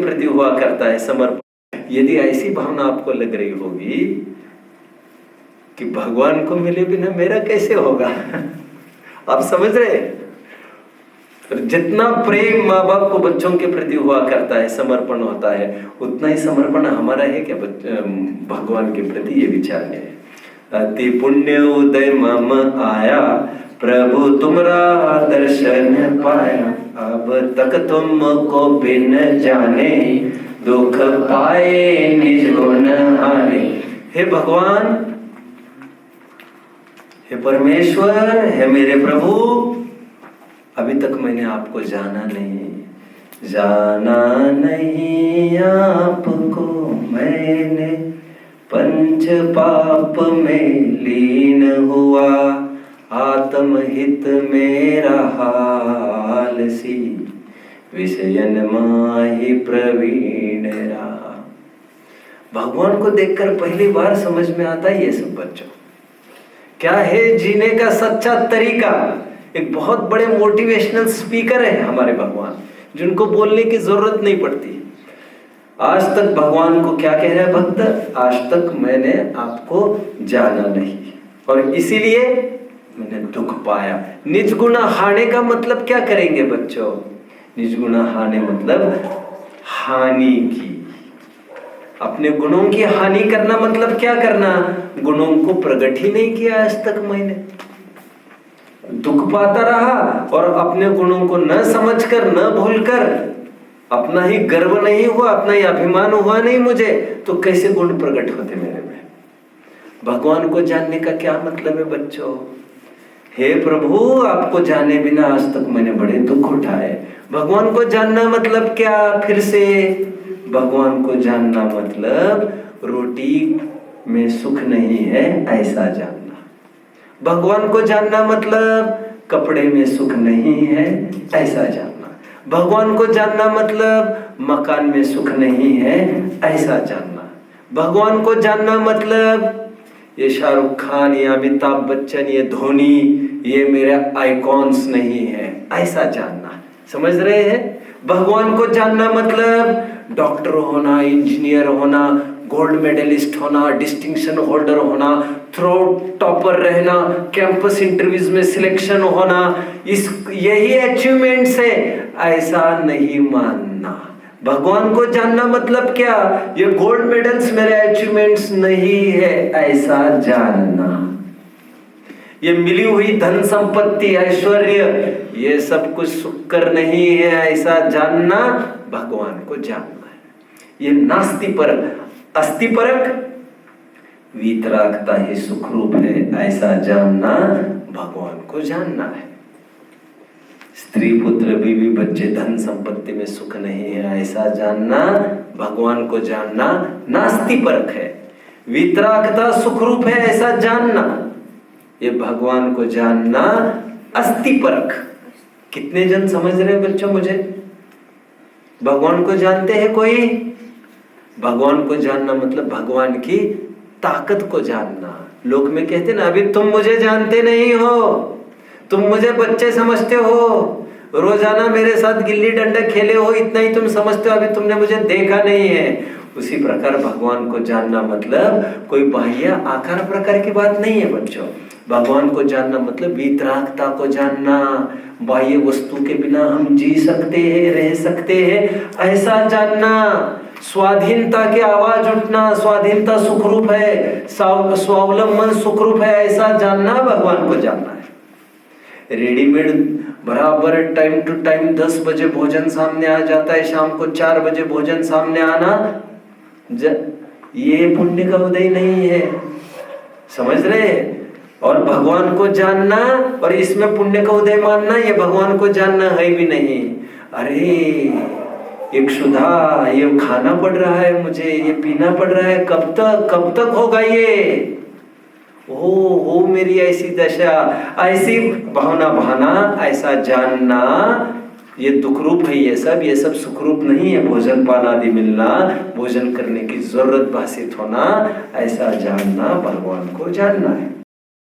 प्रति हुआ करता है समर्पण। यदि ऐसी भावना आपको लग रही होगी कि भगवान को मिले बिना मेरा कैसे होगा, आप समझ रहे? जितना प्रेम माँ बाप को बच्चों के प्रति हुआ करता है, समर्पण होता है, उतना ही समर्पण हमारा है क्या भगवान के प्रति? ये विचार है। अति पुण्य उदय मम आया, प्रभु तुमरा दर्शन पाया, अब तक तुमको बिन जाने, दुख पाए निज गुण हाने। हे भगवान, हे परमेश्वर, हे मेरे प्रभु, अभी तक मैंने आपको जाना नहीं आपको मैंने, पंच पाप में लीन हुआ, आत्महित मेरा हाल सी, विषयन माहि प्रवीण रहा। भगवान को देखकर पहली बार समझ में आता है ये सब बच्चों, क्या है जीने का सच्चा तरीका। एक बहुत बड़े मोटिवेशनल स्पीकर है हमारे भगवान, जिनको बोलने की जरूरत नहीं पड़ती। आज तक भगवान को क्या कह रहे हैं भक्त? आज तक मैंने आपको जाना नहीं और इसीलिए मैंने दुख पाया। निज गुण हाने का मतलब क्या करेंगे बच्चों? निज गुण हाने मतलब हानि की, अपने गुणों की हानि करना मतलब क्या करना? गुणों को प्रकट ही नहीं किया आज तक मैंने, दुख पाता रहा और अपने गुणों को न समझकर, न भूलकर, अपना ही गर्व नहीं हुआ, अपना ही अभिमान हुआ नहीं मुझे, तो कैसे गुण प्रकट होते मेरे में? भगवान को जानने का क्या मतलब है बच्चों? हे प्रभु, आपको जाने बिना आज तक मैंने बड़े दुख उठाए। भगवान को जानना मतलब क्या? फिर से भगवान को जानना मतलब रोटी में सुख नहीं है ऐसा जानना। भगवान को जानना मतलब कपड़े में सुख नहीं है ऐसा जानना। भगवान को जानना मतलब मकान में सुख नहीं है ऐसा जानना। भगवान को जानना मतलब ये शाहरुख खान, ये अमिताभ बच्चन, ये धोनी, ये मेरे आइकॉन्स नहीं है ऐसा जानना। समझ रहे हैं? भगवान को जानना मतलब डॉक्टर होना, इंजीनियर होना, गोल्ड मेडलिस्ट होना, डिस्टिंक्शन होल्डर होना, थ्रो टॉपर रहना, कैंपस इंटरव्यूज में सिलेक्शन होना, यही अचीवमेंट्स है ऐसा नहीं मानना। भगवान को जानना मतलब क्या? ये गोल्ड मेडल्स मेरे अचीवमेंट्स नहीं है ऐसा जानना। ये मिली हुई धन संपत्ति, ऐश्वर्य, ये सब कुछ सुकर नहीं है ऐसा जानना भगवान को जानना है। ये नास्ति परक, अस्ति परक, वीतरागता ही सुखरूप है ऐसा जानना भगवान को जानना है। स्त्री पुत्र बीवी बच्चे धन संपत्ति में सुख नहीं है ऐसा जानना भगवान को जानना नास्ति परक है। वीतरागता सुखरूप है ऐसा जानना ये भगवान को जानना अस्ति परक। कितने जन समझ रहे हैं बच्चों मुझे? भगवान को जानते हैं कोई? भगवान को जानना मतलब भगवान की ताकत को जानना। लोक में कहते ना, अभी तुम मुझे जानते नहीं हो, तुम मुझे बच्चे समझते हो, रोजाना मेरे साथ गिल्ली डंडा खेले हो, इतना ही तुम समझते हो, अभी तुमने मुझे देखा नहीं है। उसी प्रकार भगवान को जानना मतलब कोई बाह्य आकार प्रकार की बात नहीं है बच्चों। भगवान को जानना मतलब वीतरागता को जानना, बाह्य वस्तु के बिना हम जी सकते हैं, रह सकते हैं ऐसा जानना। स्वाधीनता की आवाज उठना, स्वाधीनता सुखरूप है, स्वावलंबन सुखरूप है ऐसा जानना भगवान को जानना है। रेडीमेड बराबर टाइम टू टाइम 10 बजे भोजन सामने आ जाता है, शाम को 4 बजे भोजन सामने आना, ये पुण्य का उदय नहीं है। समझ रहे? और भगवान को जानना और इसमें पुण्य का उदय मानना, ये भगवान को जानना है भी नहीं। अरे एक सुधा, ये खाना पड़ रहा है मुझे, ये पीना पड़ रहा है, कब तक होगा ये? ओ मेरी ऐसी दशा, ऐसी भावना भाना, ऐसा जानना ये दुख रूप है। ये सब सुख रूप नहीं है। भोजन पान आदि मिलना, भोजन करने की जरूरत भाषित होना, ऐसा जानना भगवान को जानना है।